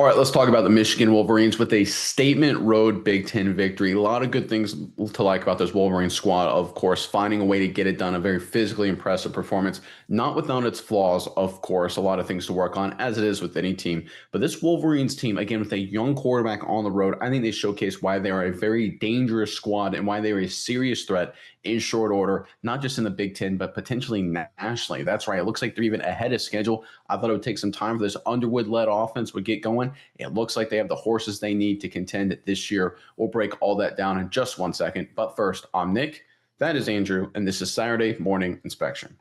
All right, let's talk about the Michigan Wolverines with a statement road Big Ten victory. A lot of good things to like about this Wolverine squad. Of course, finding a way to get it done, a very physically impressive performance, not without its flaws, of course, a lot of things to work on, as it is with any team. But this Wolverines team, again, with a young quarterback on the road, I think they showcase why they are a very dangerous squad and why they are a serious threat in short order, not just in the Big Ten, but potentially nationally. That's right. It looks like they're even ahead of schedule. I thought it would take some time for this Underwood-led offense would get going. It looks like they have the horses they need to contend this year. We'll break all that down in just 1 second. But first, I'm Nick. That is Andrew, and this is Saturday Morning Inspection.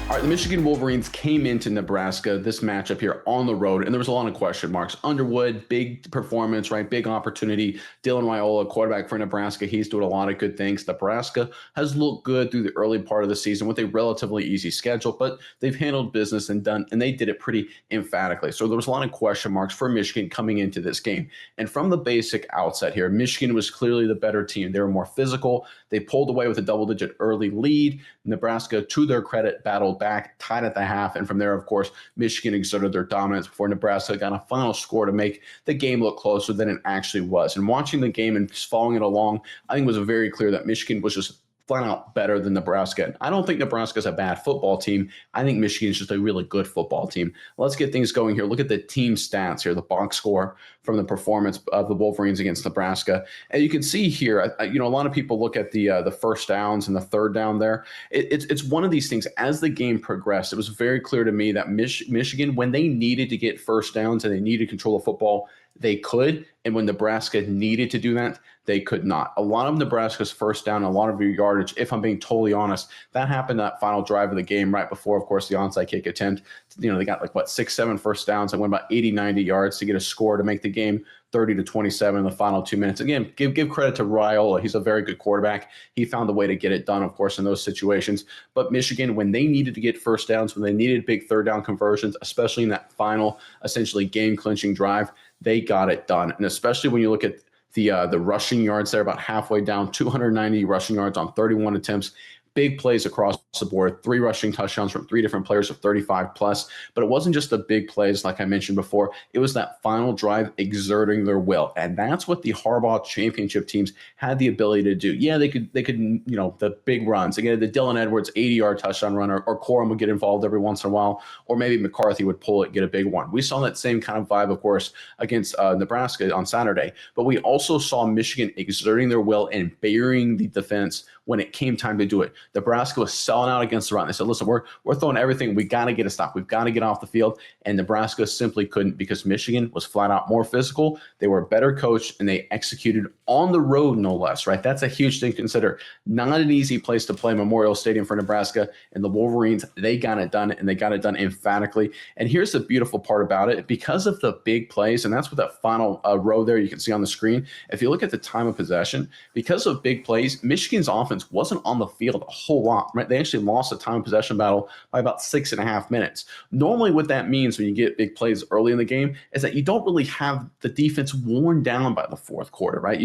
All right, the Michigan Wolverines came into Nebraska, this matchup here on the road, and there was a lot of question marks. Underwood, big performance, right? Big opportunity. Dylan Raiola, quarterback for Nebraska, he's doing a lot of good things. Nebraska has looked good through the early part of the season with a relatively easy schedule, but they've handled business and they did it pretty emphatically. So there was a lot of question marks for Michigan coming into this game. And from the basic outset here, Michigan was clearly the better team. They were more physical. They pulled away with a double-digit early lead. Nebraska, to their credit, battled back, tied at the half. And from there, of course, Michigan exerted their dominance before Nebraska got a final score to make the game look closer than it actually was. And watching the game and following it along, I think it was very clear that Michigan was just flat out better than Nebraska. I don't think Nebraska's a bad football team. I think Michigan's just a really good football team. Let's get things going here. Look at the team stats here, the box score from the performance of the Wolverines against Nebraska. And you can see here, a lot of people look at the first downs and the third down there. It's one of these things. As the game progressed, it was very clear to me that Michigan, when they needed to get first downs and they needed to control the football, they could. And when Nebraska needed to do that, they could not. A lot of Nebraska's first down, a lot of your yardage, if I'm being totally honest, that happened that final drive of the game right before, of course, the onside kick attempt. They got 6-7 first downs and went about 80, 90 yards to get a score to make the game 30-27 in the final 2 minutes. Again, give credit to Raiola. He's a very good quarterback. He found a way to get it done, of course, in those situations. But Michigan, when they needed to get first downs, when they needed big third down conversions, especially in that final, essentially game-clinching drive, they got it done. And especially when you look at the rushing yards there, about halfway down, 290 rushing yards on 31 attempts. Big plays across the board, 3 rushing touchdowns from 3 different players of 35 plus. But it wasn't just the big plays, like I mentioned before. It was that final drive exerting their will. And that's what the Harbaugh championship teams had the ability to do. Yeah, they could, the big runs. Again, the Dylan Edwards 80-yard touchdown run, or Corum would get involved every once in a while, or maybe McCarthy would pull it, get a big one. We saw that same kind of vibe, of course, against Nebraska on Saturday. But we also saw Michigan exerting their will and burying the defense when it came time to do it. Nebraska was selling out against the run. They said, listen, we're throwing everything. We got to get a stop. We've got to get off the field. And Nebraska simply couldn't because Michigan was flat out more physical. They were better coached, and they executed on the road, no less, right? That's a huge thing to consider. Not an easy place to play, Memorial Stadium for Nebraska. And the Wolverines, they got it done, and they got it done emphatically. And here's the beautiful part about it. Because of the big plays, and that's what that final row there you can see on the screen. If you look at the time of possession, because of big plays, Michigan's offense wasn't on the field a whole lot, right? They actually lost the time of possession battle by about 6.5 minutes. Normally what that means when you get big plays early in the game is that you don't really have the defense worn down by the fourth quarter, right?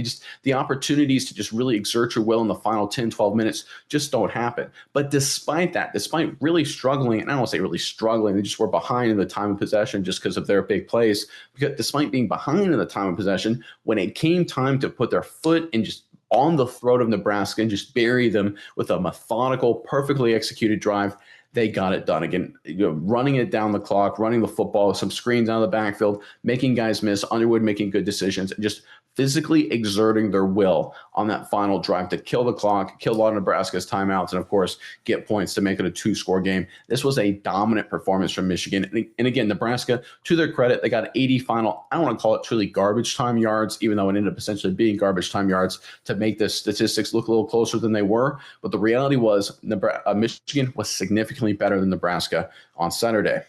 The opportunities to just really exert your will in the final 10, 12 minutes just don't happen. But despite that, despite really struggling, and I don't want to say really struggling, they just were behind in the time of possession just because of their big plays. Because despite being behind in the time of possession, when it came time to put their foot and just on the throat of Nebraska and just bury them with a methodical, perfectly executed drive, they got it done. Again, running it down the clock, running the football, some screens out of the backfield, making guys miss, Underwood making good decisions, and just physically exerting their will on that final drive to kill the clock, kill a lot of Nebraska's timeouts, and of course, get points to make it a 2-score game. This was a dominant performance from Michigan. And again, Nebraska, to their credit, they got 80 final, I don't want to call it truly garbage time yards, even though it ended up essentially being garbage time yards to make the statistics look a little closer than they were. But the reality was Michigan was significantly better than Nebraska on Saturday.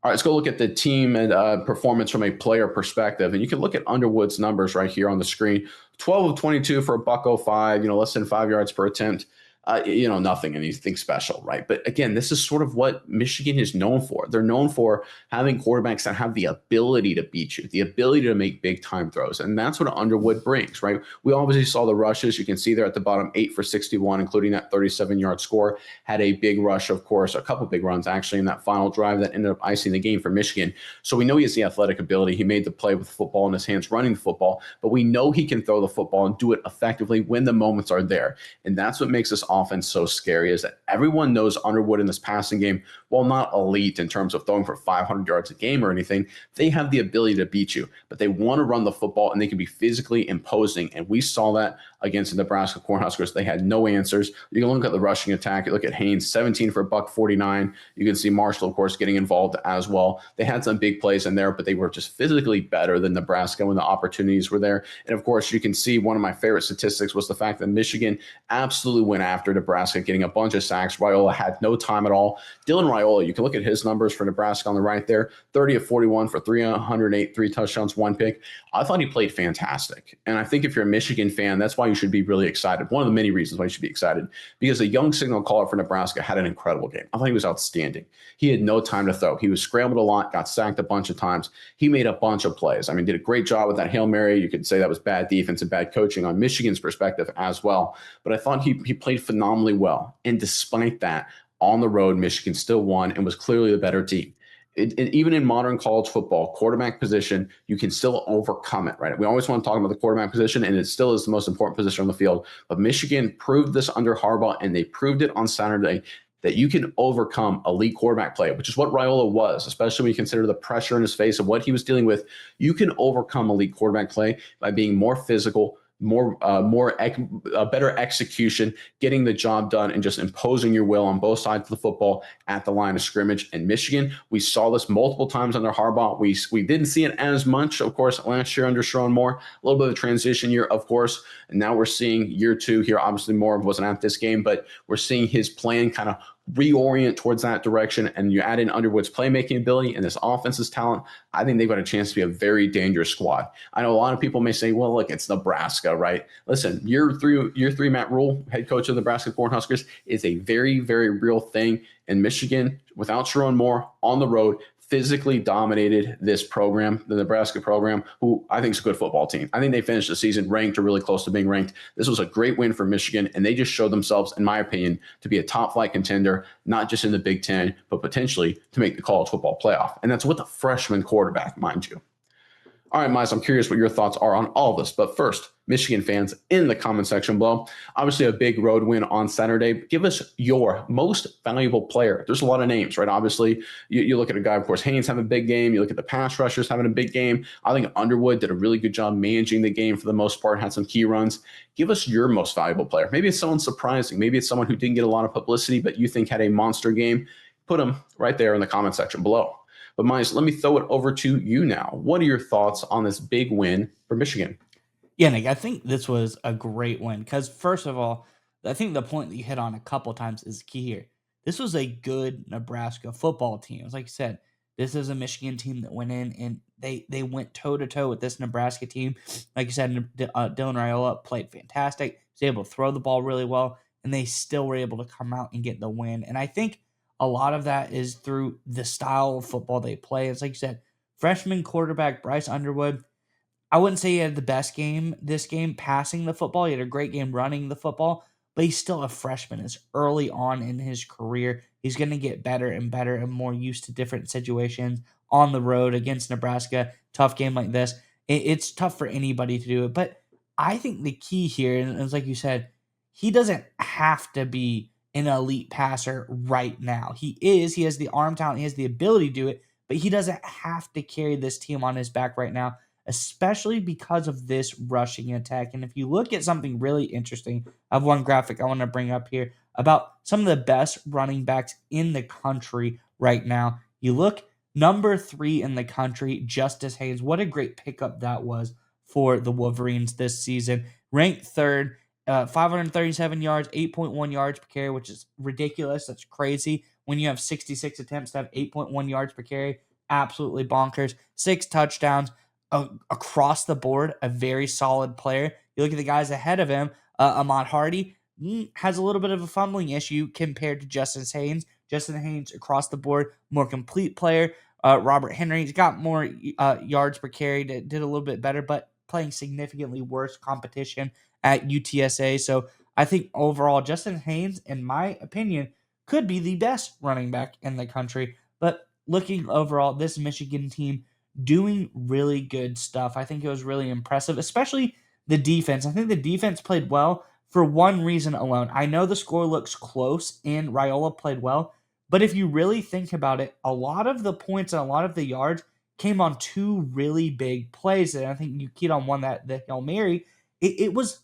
All right, let's go look at the team and performance from a player perspective. And you can look at Underwood's numbers right here on the screen. 12 of 22 for a buck 05, less than 5 yards per attempt. nothing anything special, right? But again, this is sort of what Michigan is known for. They're known for having quarterbacks that have the ability to beat you, the ability to make big time throws. And that's what Underwood brings, right? We obviously saw the rushes. You can see there at the bottom, 8 for 61, including that 37-yard score. Had a big rush, of course, a couple big runs actually in that final drive that ended up icing the game for Michigan. So we know he has the athletic ability. He made the play with the football in his hands running the football, but we know he can throw the football and do it effectively when the moments are there. And that's what makes this offense so scary, is that everyone knows Underwood in this passing game, while not elite in terms of throwing for 500 yards a game or anything, they have the ability to beat you, but they want to run the football and they can be physically imposing. And we saw that against the Nebraska Cornhuskers. They had no answers. You can look at the rushing attack. You look at Haynes, 17 for $149. You can see Marshall, of course, getting involved as well. They had some big plays in there, but they were just physically better than Nebraska when the opportunities were there. And of course, you can see one of my favorite statistics was the fact that Michigan absolutely went after Nebraska, getting a bunch of sacks. Raiola had no time at all. Dylan Raiola, you can look at his numbers for Nebraska on the right there, 30 of 41 for 308, 3 touchdowns, 1 pick. I thought he played fantastic. And I think if you're a Michigan fan, that's why you should be really excited. One of the many reasons why you should be excited, because a young signal caller for Nebraska had an incredible game. I thought he was outstanding. He had no time to throw. He was scrambled a lot, got sacked a bunch of times. He made a bunch of plays. I mean, did a great job with that Hail Mary. You could say that was bad defense and bad coaching on Michigan's perspective as well. But I thought he played phenomenally well. And despite that, on the road, Michigan still won and was clearly the better team. Even in modern college football, quarterback position, you can still overcome it, right? We always want to talk about the quarterback position, and it still is the most important position on the field. But Michigan proved this under Harbaugh, and they proved it on Saturday that you can overcome elite quarterback play, which is what Raiola was, especially when you consider the pressure in his face of what he was dealing with. You can overcome elite quarterback play by being more physical, better execution, getting the job done, and just imposing your will on both sides of the football at the line of scrimmage. In Michigan, we saw this multiple times under Harbaugh. We didn't see it as much, of course, last year under Sharon Moore. A little bit of a transition year, of course, and now we're seeing year 2 here. Obviously, Moore wasn't at this game, but we're seeing his plan kind of reorient towards that direction, and you add in Underwood's playmaking ability and this offense's talent, I think they've got a chance to be a very dangerous squad. I know a lot of people may say, well, look, it's Nebraska, right? Listen, year three, Matt Rule, head coach of the Nebraska Cornhuskers, is a very, very real thing. In Michigan, without Sharon Moore on the road, physically dominated this program, the Nebraska program, who I think is a good football team. I think they finished the season ranked or really close to being ranked. This was a great win for Michigan, and they just showed themselves, in my opinion, to be a top-flight contender, not just in the Big Ten, but potentially to make the college football playoff. And that's with a freshman quarterback, mind you. All right, Miles, I'm curious what your thoughts are on all this. But first, Michigan fans in the comment section below. Obviously, a big road win on Saturday. Give us your most valuable player. There's a lot of names, right? Obviously, you look at a guy, of course, Haynes having a big game. You look at the pass rushers having a big game. I think Underwood did a really good job managing the game for the most part, had some key runs. Give us your most valuable player. Maybe it's someone surprising. Maybe it's someone who didn't get a lot of publicity, but you think had a monster game. Put them right there in the comment section below. But Miles, let me throw it over to you now. What are your thoughts on this big win for Michigan? Yeah, Nick, I think this was a great win because, first of all, I think the point that you hit on a couple times is key here. This was a good Nebraska football team. It's like you said, this is a Michigan team that went in and they went toe to toe with this Nebraska team. Like you said, Dylan Raiola played fantastic. He was able to throw the ball really well, and they still were able to come out and get the win. And I think a lot of that is through the style of football they play. It's like you said, freshman quarterback Bryce Underwood. I wouldn't say he had the best game this game passing the football. He had a great game running the football, but he's still a freshman. It's early on in his career. He's going to get better and better and more used to different situations on the road against Nebraska. Tough game like this. It's tough for anybody to do it. But I think the key here, and it's like you said, he doesn't have to be an elite passer right now. He is. He has the arm talent. He has the ability to do it, but he doesn't have to carry this team on his back right now, especially because of this rushing attack. And if you look at something really interesting, I have one graphic I want to bring up here about some of the best running backs in the country right now. You look, number 3 in the country, Justice Haynes. What a great pickup that was for the Wolverines this season. Ranked 3rd, 537 yards, 8.1 yards per carry, which is ridiculous. That's crazy. When you have 66 attempts to have 8.1 yards per carry, absolutely bonkers. 6 touchdowns. Across the board, a very solid player. You look at the guys ahead of him, Ahmad Hardy, has a little bit of a fumbling issue compared to Justin Haynes. Justin Haynes across the board, more complete player. Robert Henry's got more yards per carry, did a little bit better, but playing significantly worse competition at UTSA. So I think overall, Justin Haynes, in my opinion, could be the best running back in the country. But looking overall, this Michigan team doing really good stuff. I think it was really impressive, especially the defense. I think the defense played well for one reason alone. I know the score looks close and Raiola played well, but if you really think about it, a lot of the points and a lot of the yards came on two really big plays. And I think you keyed on one, that the Hail Mary. It was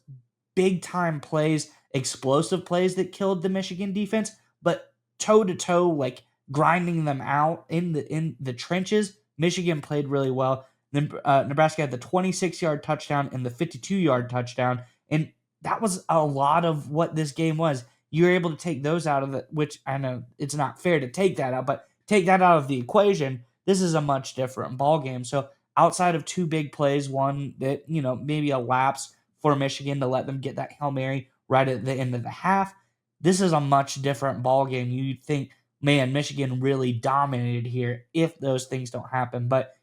big time plays, explosive plays that killed the Michigan defense, but toe to toe, like grinding them out in the trenches. Michigan played really well. Then Nebraska had the 26-yard touchdown and the 52-yard touchdown, and that was a lot of what this game was. You were able to take those out of it, which I know it's not fair to take that out, but take that out of the equation. This is a much different ball game. So outside of two big plays, one that maybe a lapse for Michigan to let them get that Hail Mary right at the end of the half, this is a much different ball game. You'd think, man, Michigan really dominated here if those things don't happen. But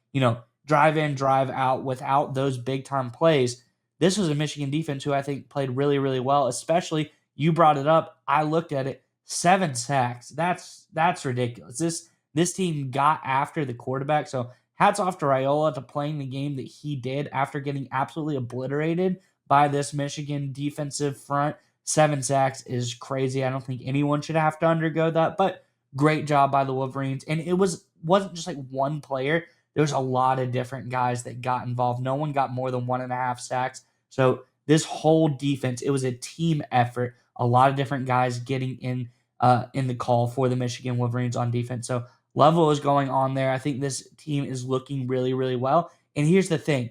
drive in, drive out without those big time plays. This was a Michigan defense who I think played really, really well, especially you brought it up. I looked at it, 7 sacks. That's ridiculous. This team got after the quarterback. So hats off to Raiola to playing the game that he did after getting absolutely obliterated by this Michigan defensive front. 7 sacks is crazy. I don't think anyone should have to undergo that, but great job by the Wolverines. And it wasn't just like one player. There's a lot of different guys that got involved. No one got more than 1.5 sacks. So this whole defense, it was a team effort. A lot of different guys getting in the call for the Michigan Wolverines on defense. So level is going on there. I think this team is looking really, really well. And here's the thing.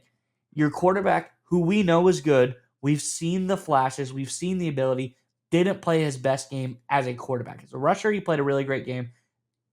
Your quarterback, who we know is good, we've seen the flashes, we've seen the ability, didn't play his best game as a quarterback. As a rusher, he played a really great game.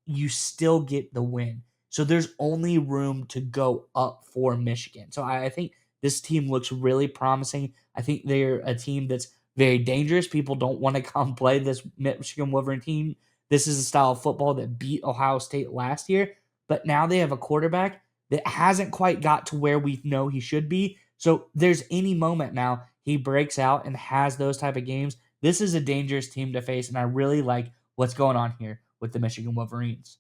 You still get the win. So there's only room to go up for Michigan. So I think this team looks really promising. I think they're a team that's very dangerous. People don't want to come play this Michigan Wolverine team. This is a style of football that beat Ohio State last year, but now they have a quarterback that hasn't quite got to where we know he should be. So there's any moment now he breaks out and has those type of games. This is a dangerous team to face, and I really like what's going on here with the Michigan Wolverines.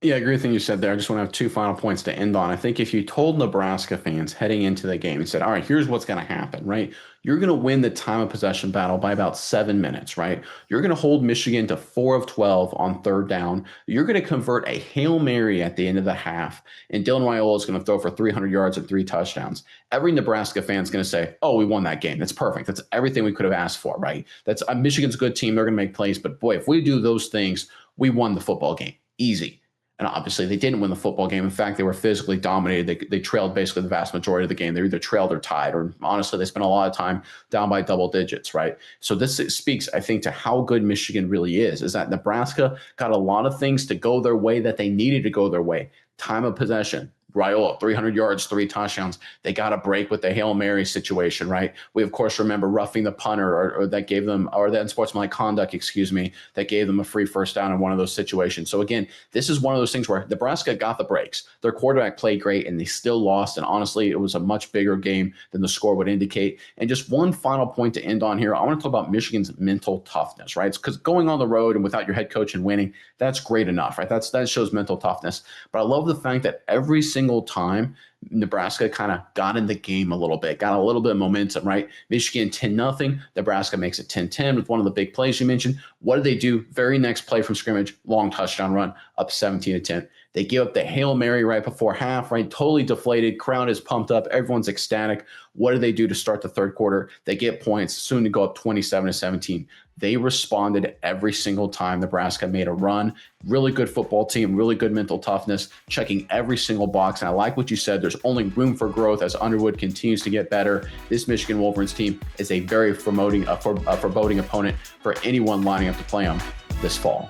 Yeah, I agree with what you said there. I just want to have two final points to end on. I think if you told Nebraska fans heading into the game and said, all right, here's what's going to happen, right? You're going to win the time of possession battle by about 7 minutes, right? You're going to hold Michigan to 4 of 12 on third down. You're going to convert a Hail Mary at the end of the half, and Dylan Raiola is going to throw for 300 yards and 3 touchdowns. Every Nebraska fan is going to say, oh, we won that game. That's perfect. That's everything we could have asked for, right? That's Michigan's a good team. They're going to make plays. But boy, if we do those things, we won the football game. Easy. And obviously, they didn't win the football game. In fact, they were physically dominated. They trailed basically the vast majority of the game. They either trailed or tied, or honestly, they spent a lot of time down by double digits, right? So this speaks, I think, to how good Michigan really is that Nebraska got a lot of things to go their way that they needed to go their way. Time of possession. Raiola, 300 yards, 3 touchdowns. They got a break with the Hail Mary situation, right? We, of course, remember roughing the punter or that gave them, or that unsportsmanlike conduct, that gave them a free first down in one of those situations. So, again, this is one of those things where Nebraska got the breaks. Their quarterback played great, and they still lost. And honestly, it was a much bigger game than the score would indicate. And just one final point to end on here. I want to talk about Michigan's mental toughness, right? It's because going on the road and without your head coach and winning, that's great enough, right? That shows mental toughness. But I love the fact that every single time Nebraska kind of got in the game a little bit, got a little bit of momentum, right? Michigan 10-0. Nebraska makes it 10-10 with one of the big plays you mentioned. What do they do? Very next play from scrimmage, long touchdown run, up 17-10. They give up the Hail Mary right before half, right? Totally deflated. Crowd is pumped up. Everyone's ecstatic. What do they do to start the third quarter? They get points, soon to go up 27-17. They responded every single time Nebraska made a run. Really good football team, really good mental toughness, checking every single box. And I like what you said. There's only room for growth as Underwood continues to get better. This Michigan Wolverines team is a very foreboding opponent for anyone lining up to play them this fall.